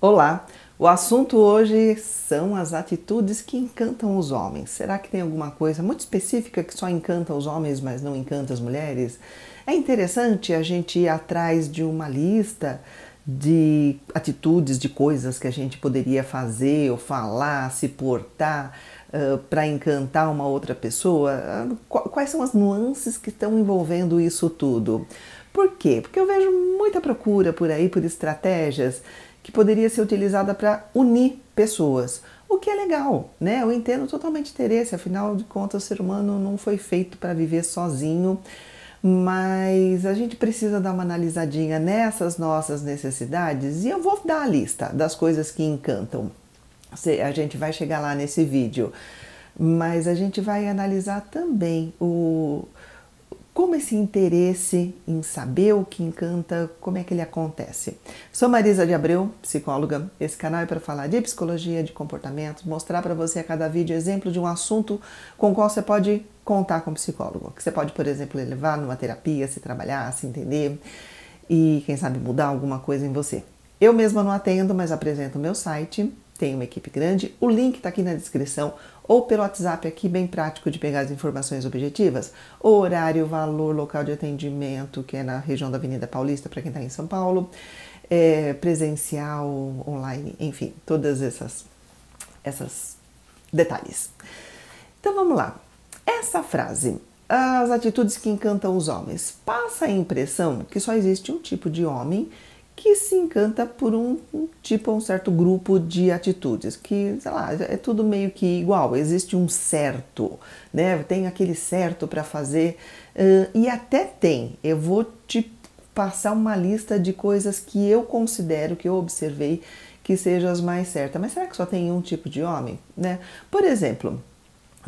Olá! O assunto hoje são as atitudes que encantam os homens. Será que tem alguma coisa muito específica que só encanta os homens, mas não encanta as mulheres? É interessante a gente ir atrás de uma lista de atitudes, de coisas que a gente poderia fazer ou falar, se portar para encantar uma outra pessoa. Quais são as nuances que estão envolvendo isso tudo? Por quê? Porque eu vejo muita procura por aí por estratégias que poderia ser utilizada para unir pessoas, o que é legal, né? Eu entendo totalmente interesse, afinal de contas o ser humano não foi feito para viver sozinho, mas a gente precisa dar uma analisadinha nessas nossas necessidades e eu vou dar a lista das coisas que encantam. A gente vai chegar lá nesse vídeo, mas a gente vai analisar também como esse interesse em saber o que encanta, como é que ele acontece. Sou Marisa de Abreu, psicóloga. Esse canal é para falar de psicologia, de comportamento, mostrar para você a cada vídeo exemplo de um assunto com o qual você pode contar com um psicólogo. Que você pode, por exemplo, levar numa terapia, se trabalhar, se entender e, quem sabe, mudar alguma coisa em você. Eu mesma não atendo, mas apresento o meu site, tem uma equipe grande, o link está aqui na descrição, ou pelo WhatsApp aqui, bem prático de pegar as informações objetivas, o horário, valor, local de atendimento, que é na região da Avenida Paulista, para quem está em São Paulo, presencial, online, enfim, todas essas detalhes. Então vamos lá. Essa frase, as atitudes que encantam os homens, passa a impressão que só existe um tipo de homem que se encanta por um certo grupo de atitudes, que, sei lá, é tudo meio que igual, existe um certo, né? Tem aquele certo para fazer, e até tem, eu vou te passar uma lista de coisas que eu considero, que eu observei, que sejam as mais certas, mas será que só tem um tipo de homem, né? Por exemplo,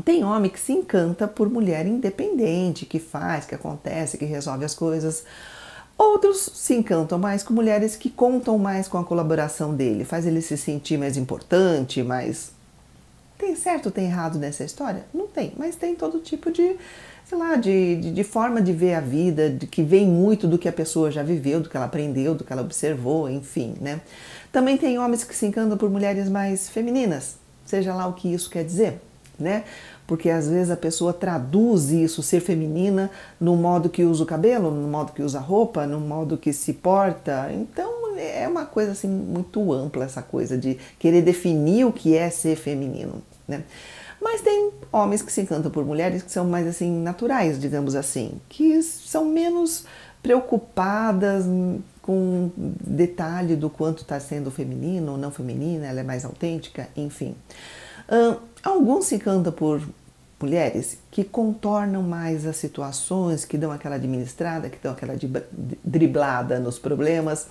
tem homem que se encanta por mulher independente, que faz, que acontece, que resolve as coisas. Outros se encantam mais com mulheres que contam mais com a colaboração dele, faz ele se sentir mais importante, mais... Tem certo ou tem errado nessa história? Não tem, mas tem todo tipo de, sei lá, de forma de ver a vida, que vem muito do que a pessoa já viveu, do que ela aprendeu, do que ela observou, enfim, né? Também tem homens que se encantam por mulheres mais femininas, seja lá o que isso quer dizer, né? Porque às vezes a pessoa traduz isso, ser feminina, no modo que usa o cabelo, no modo que usa a roupa, no modo que se porta. Então é uma coisa assim muito ampla essa coisa de querer definir o que é ser feminino, né? Mas tem homens que se encantam por mulheres que são mais assim naturais, digamos assim, que são menos preocupadas com detalhe do quanto está sendo feminino ou não feminina, ela é mais autêntica, enfim. Alguns se encantam por mulheres que contornam mais as situações, que dão aquela administrada, que dão aquela driblada nos problemas,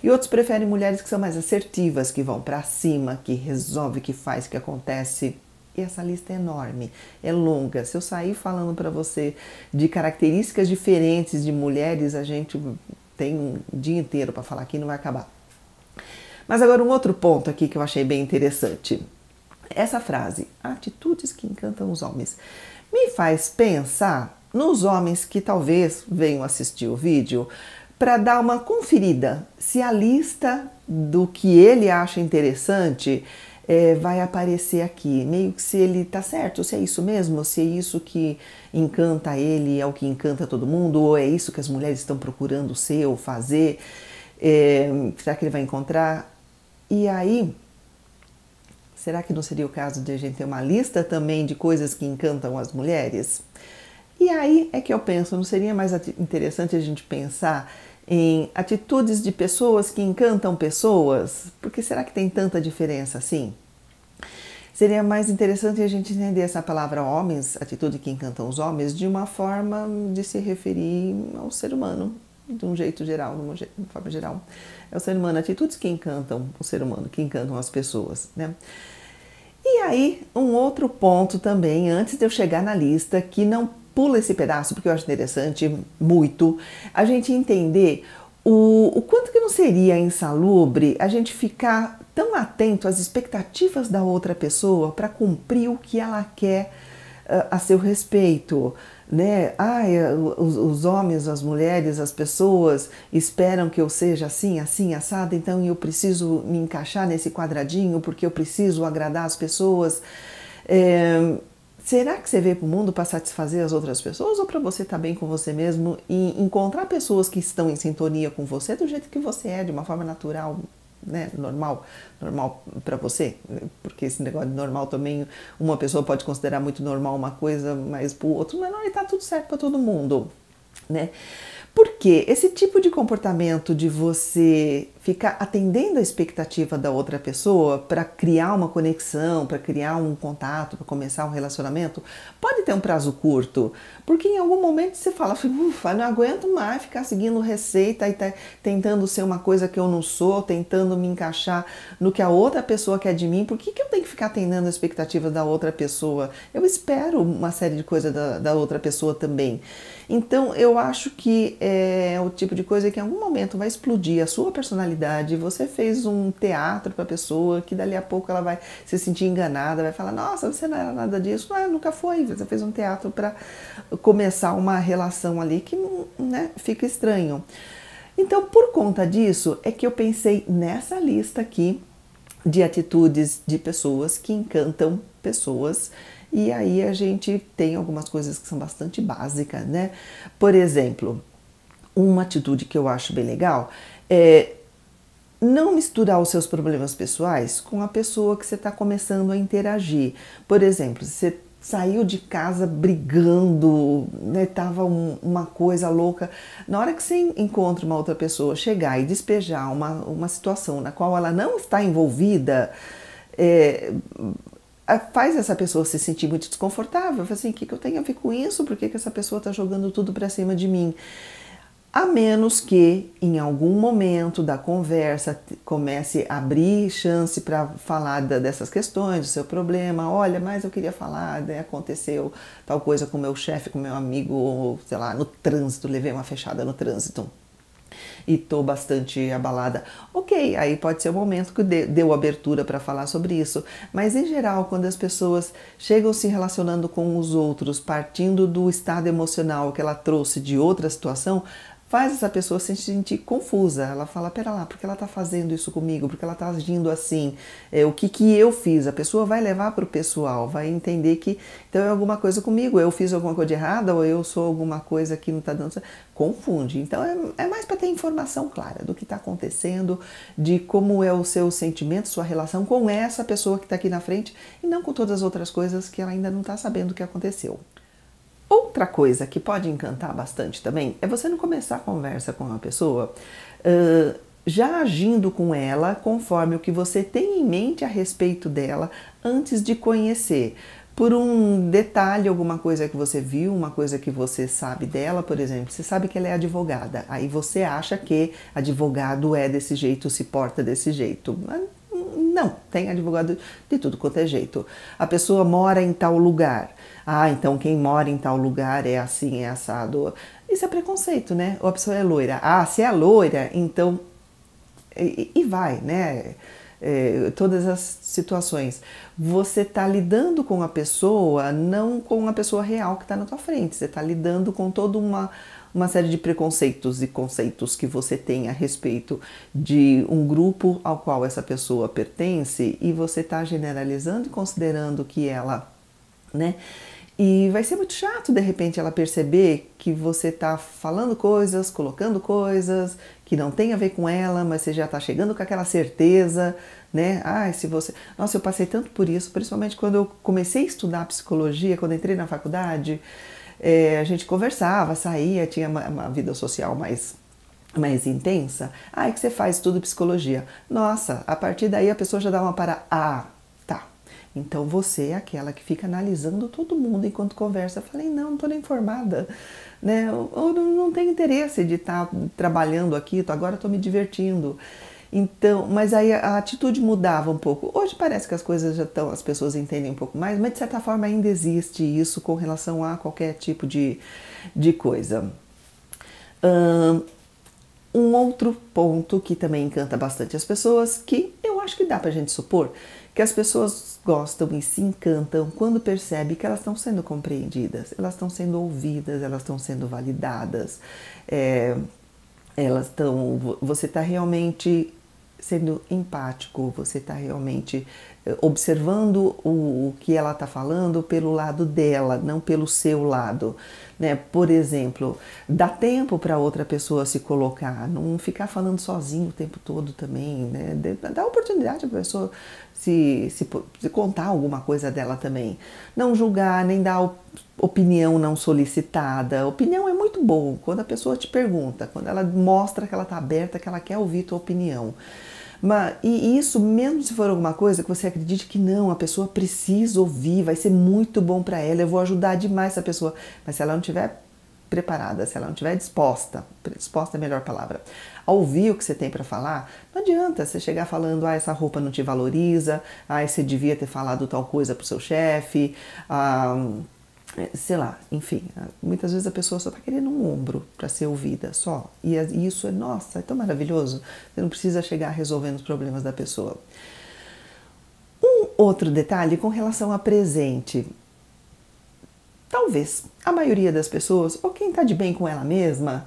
e outros preferem mulheres que são mais assertivas, que vão para cima, que resolve, que faz, que acontece. E essa lista é enorme, é longa. Se eu sair falando para você de características diferentes de mulheres, a gente tem um dia inteiro para falar aqui e não vai acabar. Mas agora um outro ponto aqui que eu achei bem interessante. Essa frase, atitudes que encantam os homens, me faz pensar nos homens que talvez venham assistir o vídeo para dar uma conferida se a lista do que ele acha interessante vai aparecer aqui, meio que se ele tá certo, se é isso mesmo, se é isso que encanta ele, é o que encanta todo mundo, ou é isso que as mulheres estão procurando ser ou fazer, será que ele vai encontrar? E aí, será que não seria o caso de a gente ter uma lista também de coisas que encantam as mulheres? E aí é que eu penso, não seria mais interessante a gente pensar em atitudes de pessoas que encantam pessoas? Porque será que tem tanta diferença assim? Seria mais interessante a gente entender essa palavra homens, atitude que encantam os homens, de uma forma de se referir ao ser humano, de um jeito geral, de uma forma geral. É o ser humano, atitudes que encantam o ser humano, que encantam as pessoas, né? E aí, um outro ponto também, antes de eu chegar na lista, que não pula esse pedaço, porque eu acho interessante muito, a gente entender o quanto que não seria insalubre a gente ficar tão atento às expectativas da outra pessoa para cumprir o que ela quer a seu respeito. né? Ai, os homens, as mulheres, as pessoas esperam que eu seja assim, assim, assado, então eu preciso me encaixar nesse quadradinho porque eu preciso agradar as pessoas. É, será que você veio para o mundo para satisfazer as outras pessoas ou para você estar bem com você mesmo e encontrar pessoas que estão em sintonia com você do jeito que você é, de uma forma natural, né, normal para você, porque esse negócio de normal também, uma pessoa pode considerar muito normal uma coisa, mas para o outro não, e tá tudo certo para todo mundo, né? Porque esse tipo de comportamento de você ficar atendendo a expectativa da outra pessoa para criar uma conexão, para criar um contato, para começar um relacionamento, pode ter um prazo curto, porque em algum momento você fala assim, ufa, não aguento mais ficar seguindo receita e tentando ser uma coisa que eu não sou, tentando me encaixar no que a outra pessoa quer de mim, por que eu tenho que ficar atendendo a expectativa da outra pessoa? Eu espero uma série de coisas da outra pessoa também. Então eu acho que é o tipo de coisa que em algum momento vai explodir a sua personalidade. Você fez um teatro para a pessoa que dali a pouco ela vai se sentir enganada, vai falar, nossa, você não era nada disso. Não, nunca foi. Você fez um teatro para começar uma relação ali que, né, fica estranho. Então, por conta disso, é que eu pensei nessa lista aqui de atitudes de pessoas que encantam pessoas. E aí a gente tem algumas coisas que são bastante básicas, né? Por exemplo, uma atitude que eu acho bem legal é não misturar os seus problemas pessoais com a pessoa que você está começando a interagir. Por exemplo, você saiu de casa brigando, né, tava uma coisa louca. Na hora que você encontra uma outra pessoa, chegar e despejar uma situação na qual ela não está envolvida, faz essa pessoa se sentir muito desconfortável. Fala assim, o que eu tenho a ver com isso? Por que essa pessoa está jogando tudo para cima de mim? A menos que em algum momento da conversa comece a abrir chance para falar dessas questões, do seu problema. Olha, mas eu queria falar, né, aconteceu tal coisa com meu chefe, com meu amigo, ou, sei lá, no trânsito, levei uma fechada no trânsito e tô bastante abalada. Ok, aí pode ser o momento que deu abertura para falar sobre isso. Mas em geral, quando as pessoas chegam se relacionando com os outros, partindo do estado emocional que ela trouxe de outra situação, faz essa pessoa se sentir confusa. Ela fala, pera lá, por que ela está fazendo isso comigo? Por que ela está agindo assim? O que eu fiz? A pessoa vai levar para o pessoal, vai entender que então é alguma coisa comigo, eu fiz alguma coisa de errada ou eu sou alguma coisa que não está dando certo. Confunde. Então é mais para ter informação clara do que está acontecendo, de como é o seu sentimento, sua relação com essa pessoa que está aqui na frente e não com todas as outras coisas que ela ainda não está sabendo o que aconteceu. Outra coisa que pode encantar bastante também é você não começar a conversa com uma pessoa já agindo com ela conforme o que você tem em mente a respeito dela antes de conhecer. Por um detalhe, alguma coisa que você viu, uma coisa que você sabe dela, por exemplo, você sabe que ela é advogada, aí você acha que advogado é desse jeito, se porta desse jeito. Mas não, tem advogado de tudo quanto é jeito. A pessoa mora em tal lugar. Ah, então quem mora em tal lugar é assim, é assado. Isso é preconceito, né? Ou a pessoa é loira. Ah, se é loira, então... E vai, né? Todas as situações. Você está lidando com a pessoa, não com a pessoa real que está na tua frente. Você está lidando com toda uma série de preconceitos e conceitos que você tem a respeito de um grupo ao qual essa pessoa pertence e você está generalizando e considerando que ela, né? E vai ser muito chato, de repente, ela perceber que você está falando coisas, colocando coisas que não tem a ver com ela, mas você já está chegando com aquela certeza, né? Ah, se você... Nossa, eu passei tanto por isso, principalmente quando eu comecei a estudar psicologia, quando entrei na faculdade, a gente conversava, saía, tinha uma vida social mais intensa. Ah, é que você faz tudo psicologia. Nossa, a partir daí a pessoa já dá uma para... Ah, tá. Então você é aquela que fica analisando todo mundo enquanto conversa. Eu falei, não estou nem informada, né? Ou não tenho interesse de estar trabalhando aqui, agora estou me divertindo. Então, mas aí a atitude mudava um pouco. Hoje parece que as coisas já estão, as pessoas entendem um pouco mais, mas de certa forma ainda existe isso com relação a qualquer tipo de coisa. Um outro ponto que também encanta bastante as pessoas, que eu acho que dá pra gente supor que as pessoas gostam e se encantam quando percebem que elas estão sendo compreendidas, elas estão sendo ouvidas, elas estão sendo validadas, você está realmente sendo empático, você está realmente observando o que ela está falando pelo lado dela, não pelo seu lado, né? Por exemplo, dá tempo para outra pessoa se colocar, não ficar falando sozinho o tempo todo também, né? Dá oportunidade para a pessoa se contar alguma coisa dela também. Não julgar, nem dar opinião não solicitada. Opinião é muito bom quando a pessoa te pergunta, quando ela mostra que ela está aberta, que ela quer ouvir tua opinião. E isso, mesmo se for alguma coisa que você acredite que não, a pessoa precisa ouvir, vai ser muito bom para ela, eu vou ajudar demais essa pessoa. Mas se ela não estiver preparada, se ela não estiver disposta é a melhor palavra, a ouvir o que você tem para falar, não adianta você chegar falando, essa roupa não te valoriza, você devia ter falado tal coisa pro seu chefe, sei lá, enfim, muitas vezes a pessoa só está querendo um ombro para ser ouvida, só. E isso nossa, é tão maravilhoso. Você não precisa chegar resolvendo os problemas da pessoa. Um outro detalhe com relação a presente. Talvez a maioria das pessoas, ou quem está de bem com ela mesma,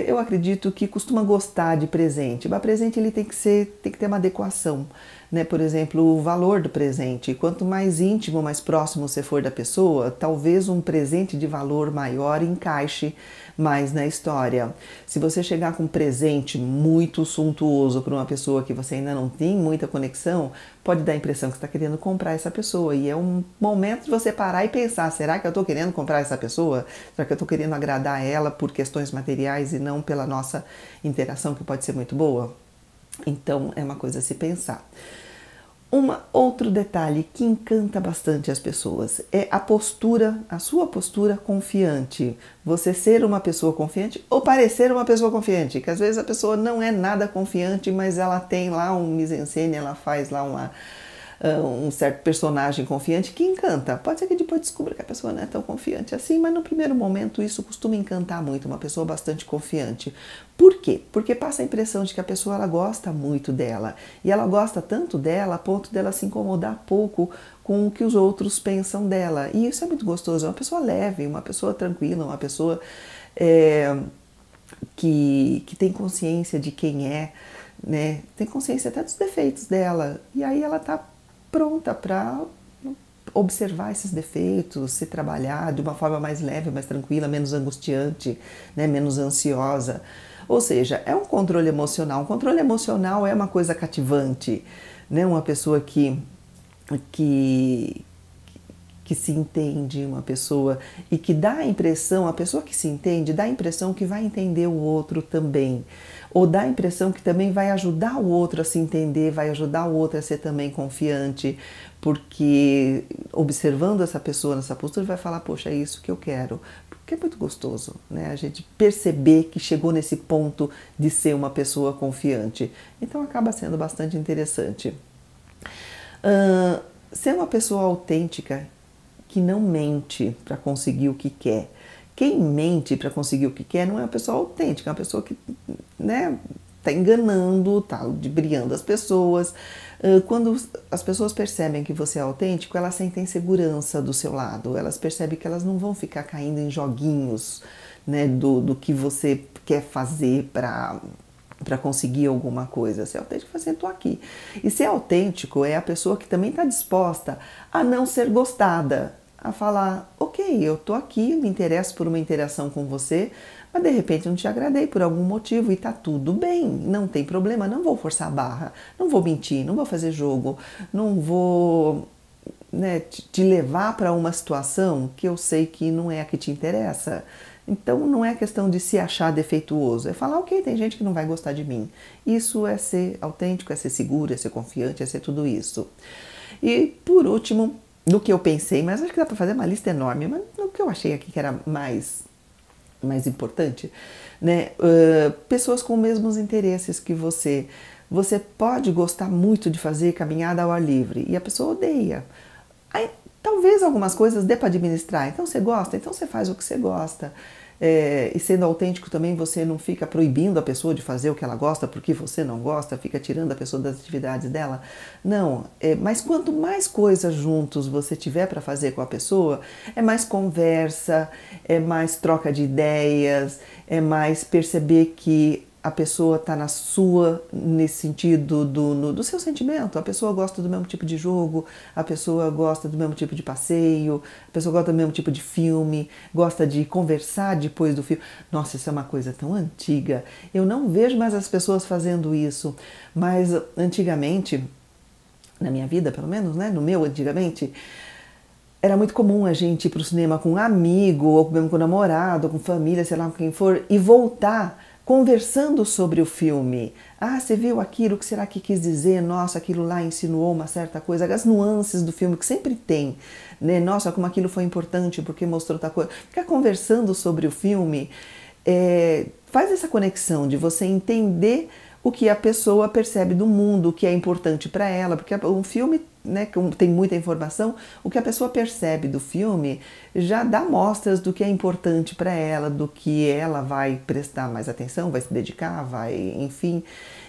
eu acredito que costuma gostar de presente. Mas presente ele tem que ter uma adequação, né? Por exemplo, o valor do presente. Quanto mais íntimo, mais próximo você for da pessoa, talvez um presente de valor maior encaixe mais na história. Se você chegar com um presente muito suntuoso para uma pessoa que você ainda não tem muita conexão, pode dar a impressão que você está querendo comprar essa pessoa. E é um momento de você parar e pensar, será que eu estou querendo comprar essa pessoa? Será que eu estou querendo agradar ela por questões materiais e não pela nossa interação, que pode ser muito boa? Então, é uma coisa a se pensar. Outro detalhe que encanta bastante as pessoas é a sua postura confiante. Você ser uma pessoa confiante ou parecer uma pessoa confiante, que às vezes a pessoa não é nada confiante, mas ela tem lá um mise-en-scène, ela faz lá um certo personagem confiante que encanta. Pode ser que depois descubra que a pessoa não é tão confiante assim, mas no primeiro momento isso costuma encantar muito, uma pessoa bastante confiante. Por quê? Porque passa a impressão de que a pessoa ela gosta muito dela, e ela gosta tanto dela a ponto dela se incomodar pouco com o que os outros pensam dela. E isso é muito gostoso, é uma pessoa leve, uma pessoa tranquila, uma pessoa que tem consciência de quem é, né? Tem consciência até dos defeitos dela, e aí ela está pronta para observar esses defeitos, se trabalhar de uma forma mais leve, mais tranquila, menos angustiante, né, menos ansiosa. Ou seja, é um controle emocional. Um controle emocional é uma coisa cativante, né? Uma pessoa que se entende, uma pessoa e que dá a impressão, a pessoa que se entende dá a impressão que vai entender o outro também, ou dá a impressão que também vai ajudar o outro a se entender, vai ajudar o outro a ser também confiante, porque observando essa pessoa nessa postura vai falar, poxa, é isso que eu quero, porque é muito gostoso, né? A gente perceber que chegou nesse ponto de ser uma pessoa confiante, então acaba sendo bastante interessante. Ser uma pessoa autêntica, que não mente para conseguir o que quer. Quem mente para conseguir o que quer não é uma pessoa autêntica, é uma pessoa que, né, tá enganando, tá ludibriando as pessoas. Quando as pessoas percebem que você é autêntico, elas sentem segurança do seu lado, elas percebem que elas não vão ficar caindo em joguinhos, né, do que você quer fazer para conseguir alguma coisa. Ser autêntico é assim, estou aqui. E ser autêntico é a pessoa que também está disposta a não ser gostada, a falar, ok, eu estou aqui, me interesso por uma interação com você, mas de repente não te agradei por algum motivo e está tudo bem, não tem problema, não vou forçar a barra, não vou mentir, não vou fazer jogo, não vou, né, te levar para uma situação que eu sei que não é a que te interessa. Então não é questão de se achar defeituoso, é falar, ok, tem gente que não vai gostar de mim. Isso é ser autêntico, é ser seguro, é ser confiante, é ser tudo isso. E por último, no que eu pensei, mas acho que dá para fazer uma lista enorme, mas no que eu achei aqui que era mais importante, né? Pessoas com os mesmos interesses que você. Você pode gostar muito de fazer caminhada ao ar livre e a pessoa odeia. Aí, talvez algumas coisas dê para administrar, então você gosta, então você faz o que você gosta. e sendo autêntico também, você não fica proibindo a pessoa de fazer o que ela gosta porque você não gosta, fica tirando a pessoa das atividades dela. Não, mas quanto mais coisas juntos você tiver para fazer com a pessoa, é mais conversa, é mais troca de ideias, é mais perceber que a pessoa está na sua, nesse sentido do seu sentimento. A pessoa gosta do mesmo tipo de jogo, a pessoa gosta do mesmo tipo de passeio, a pessoa gosta do mesmo tipo de filme, gosta de conversar depois do filme. Nossa, isso é uma coisa tão antiga. Eu não vejo mais as pessoas fazendo isso, mas antigamente, na minha vida pelo menos, né, no meu antigamente, era muito comum a gente ir para o cinema com um amigo, ou mesmo com um namorado, ou com família, sei lá, com quem for, e voltar conversando sobre o filme. Ah, você viu aquilo, o que será que quis dizer? Nossa, aquilo lá insinuou uma certa coisa. As nuances do filme que sempre tem, né? Nossa, como aquilo foi importante porque mostrou outra coisa. Ficar conversando sobre o filme faz essa conexão de você entender o que a pessoa percebe do mundo, o que é importante para ela, porque um filme, né, tem muita informação, o que a pessoa percebe do filme já dá mostras do que é importante para ela, do que ela vai prestar mais atenção, vai se dedicar, vai, enfim.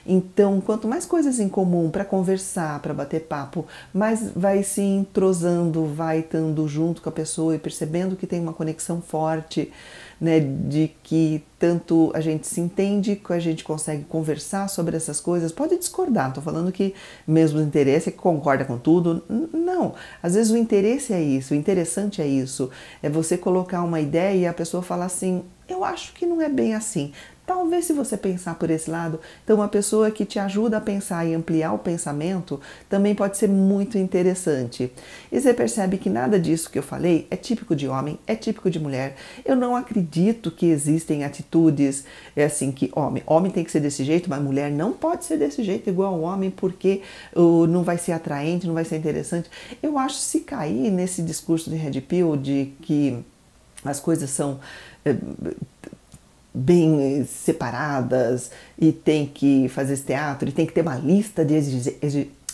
Então, quanto mais coisas em comum para conversar, para bater papo, mais vai se entrosando, vai estando junto com a pessoa e percebendo que tem uma conexão forte, né, de que tanto a gente se entende, que a gente consegue conversar sobre essas coisas. Pode discordar, não estou falando que mesmo o interesse é que concorda com tudo. Não, às vezes o interesse é isso, o interessante é isso. É você colocar uma ideia e a pessoa falar assim, eu acho que não é bem assim. Talvez se você pensar por esse lado, então uma pessoa que te ajuda a pensar e ampliar o pensamento também pode ser muito interessante. E você percebe que nada disso que eu falei é típico de homem, é típico de mulher. Eu não acredito que existem atitudes assim que homem tem que ser desse jeito, mas mulher não pode ser desse jeito igual ao homem porque não vai ser atraente, não vai ser interessante. Eu acho que se cair nesse discurso de Red Pill de que as coisas são bem separadas e tem que fazer esse teatro e tem que ter uma lista de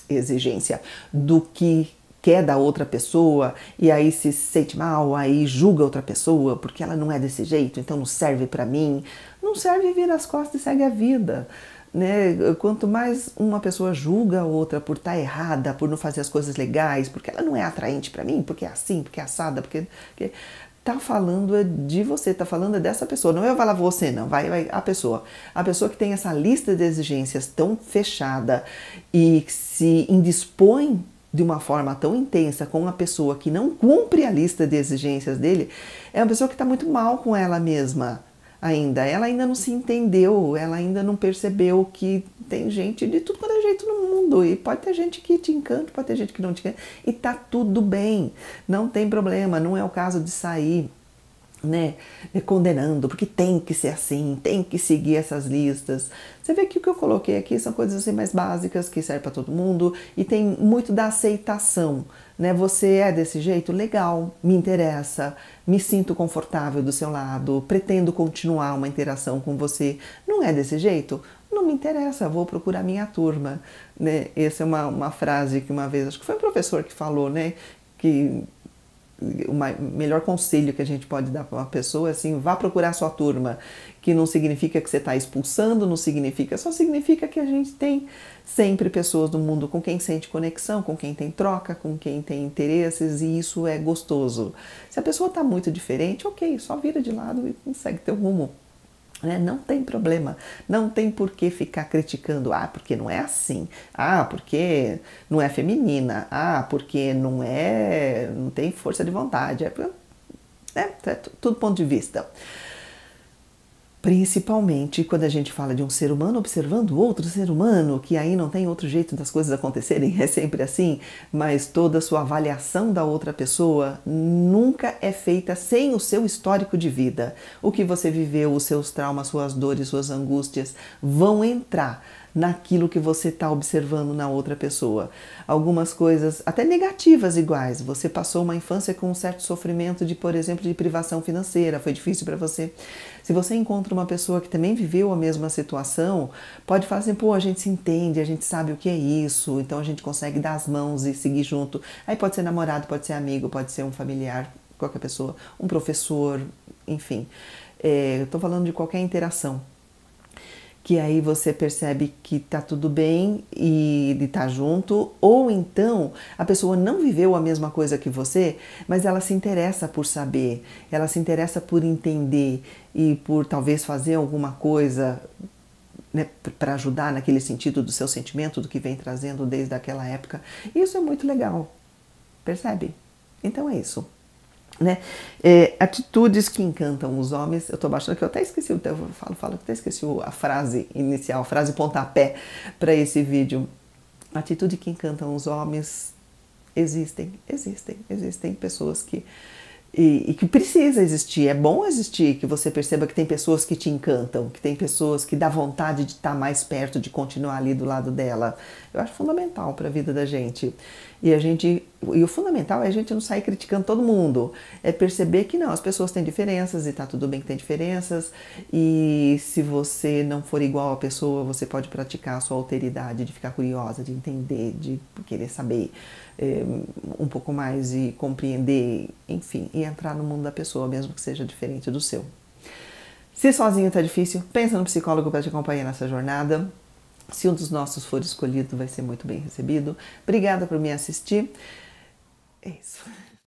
exigência do que quer da outra pessoa e aí se sente mal, aí julga outra pessoa porque ela não é desse jeito, então não serve pra mim. Não serve, vira as costas e segue a vida. Né? Quanto mais uma pessoa julga a outra por estar errada, por não fazer as coisas legais, porque ela não é atraente pra mim, porque é assim, porque é assada, porque tá falando de você, tá falando dessa pessoa, não eu falar você não, vai a pessoa que tem essa lista de exigências tão fechada e se indispõe de uma forma tão intensa com uma pessoa que não cumpre a lista de exigências dele, é uma pessoa que está muito mal com ela mesma ainda, ela ainda não se entendeu, ela ainda não percebeu que tem gente de tudo quanto é jeito no mundo e pode ter gente que te encanta, pode ter gente que não te encanta e tá tudo bem, não tem problema, não é o caso de sair, né, condenando, porque tem que ser assim, tem que seguir essas listas. Você vê que o que eu coloquei aqui são coisas assim mais básicas que servem para todo mundo e tem muito da aceitação, né? Você é desse jeito? Legal, me interessa, me sinto confortável do seu lado, pretendo continuar uma interação com você. Não é desse jeito? Não me interessa, vou procurar minha turma, né? Essa é uma frase que uma vez, acho que foi um professor que falou, né, que o melhor conselho que a gente pode dar para uma pessoa é assim, vá procurar sua turma, que não significa que você está expulsando, não significa, só significa que a gente tem sempre pessoas do mundo com quem sente conexão, com quem tem troca, com quem tem interesses e isso é gostoso. Se a pessoa está muito diferente, ok, só vira de lado e consegue ter um rumo. Não tem problema, não tem por que ficar criticando, porque não é assim, porque não é feminina, porque não tem força de vontade, é tudo ponto de vista. Principalmente quando a gente fala de um ser humano observando outro ser humano, que aí não tem outro jeito das coisas acontecerem, é sempre assim, mas toda a sua avaliação da outra pessoa nunca é feita sem o seu histórico de vida. O que você viveu, os seus traumas, suas dores, suas angústias vão entrar naquilo que você está observando na outra pessoa. Algumas coisas até negativas iguais. Você passou uma infância com um certo sofrimento de, por exemplo, de privação financeira, foi difícil para você. Se você encontra uma pessoa que também viveu a mesma situação, pode falar assim, a gente se entende, a gente sabe o que é isso, então a gente consegue dar as mãos e seguir junto. Aí pode ser namorado, pode ser amigo, pode ser um familiar, qualquer pessoa, um professor, enfim. Eu estou falando de qualquer interação, que aí você percebe que tá tudo bem e ele tá junto, ou então a pessoa não viveu a mesma coisa que você, mas ela se interessa por saber, ela se interessa por entender e por talvez fazer alguma coisa, né, para ajudar naquele sentido do seu sentimento, do que vem trazendo desde aquela época. Isso é muito legal, percebe? Então é isso. Né? Atitudes que encantam os homens. Eu estou baixando aqui, eu até esqueci, eu falo que até esqueci a frase inicial, a frase pontapé para esse vídeo. Atitude que encantam os homens existem pessoas que e que precisa existir, é bom existir, que você perceba que tem pessoas que te encantam, que tem pessoas que dá vontade de estar mais perto, de continuar ali do lado dela. Eu acho fundamental para a vida da gente. E o fundamental é a gente não sair criticando todo mundo, é perceber que não, as pessoas têm diferenças e tá tudo bem que tem diferenças, e se você não for igual a pessoa, você pode praticar a sua alteridade, de ficar curiosa, de entender, de querer saber um pouco mais e compreender, enfim, e entrar no mundo da pessoa, mesmo que seja diferente do seu. Se sozinho tá difícil, pensa no psicólogo para te acompanhar nessa jornada. Se um dos nossos for escolhido, vai ser muito bem recebido. Obrigada por me assistir. É isso.